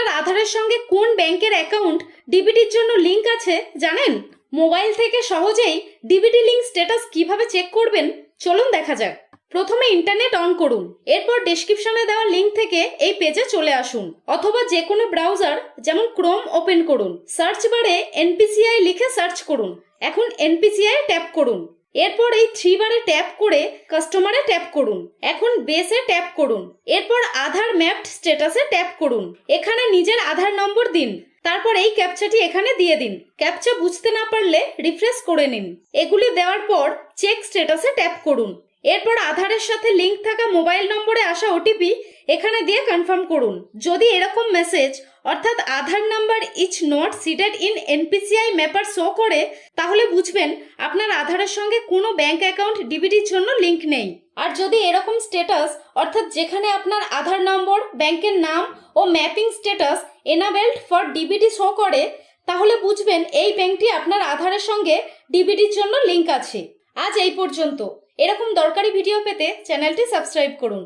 আপনার আধারের সঙ্গে কোন ব্যাংকের অ্যাকাউন্ট ডিবিটির জন্য লিংক আছে জানেন? মোবাইল থেকে সহজেই ডিবিটি লিংক স্ট্যাটাস কিভাবে চেক করবেন চলুন দেখা যাক। প্রথমে ইন্টারনেট অন করুন, এরপর ডেসক্রিপশনে দেওয়া লিংক থেকে এই পেজে চলে আসুন অথবা যে কোনো ব্রাউজার যেমন ক্রোম ওপেন করুন। সার্চ বারে এনপিসিআই লিখে সার্চ করুন। এখন এনপিসিআই ট্যাপ করুন, এরপর এই 3 বারে ট্যাপ করে কাস্টমারে ট্যাপ করুন। এখন বেসে ট্যাপ করুন, এরপর আধার ম্যাপড স্ট্যাটাসে ট্যাপ করুন। এখানে নিজের আধার নম্বর দিন, তারপর এই ক্যাপচাটি এখানে দিয়ে দিন। ক্যাপচা বুঝতে না পারলে রিফ্রেশ করে নিন। এগুলি দেওয়ার পর চেক স্ট্যাটাসে ট্যাপ করুন। এরপর আধারের সাথে লিংক থাকা মোবাইল নম্বরে আসা ওটিপি এখানে দিয়ে কনফার্ম করুন। যদি এরকম মেসেজ অর্থাৎ Aadhaar number is not seeded in NPCI mapper show করে, তাহলে বুঝবেন আপনার আধারের সঙ্গে কোনো ব্যাংক অ্যাকাউন্ট ডিবিটির জন্য লিংক নেই। আর যদি এরকম স্ট্যাটাস অর্থাৎ যেখানে আপনার আধার নম্বর, ব্যাংকের নাম ও mapping status enabled for DBT show করে, তাহলে বুঝবেন এই ব্যাংকটি আপনার আধারের সঙ্গে ডিবিটির জন্য লিংক আছে। আজ এই পর্যন্ত। এরকম দরকারি ভিডিও পেতে চ্যানেলটি সাবস্ক্রাইব করুন।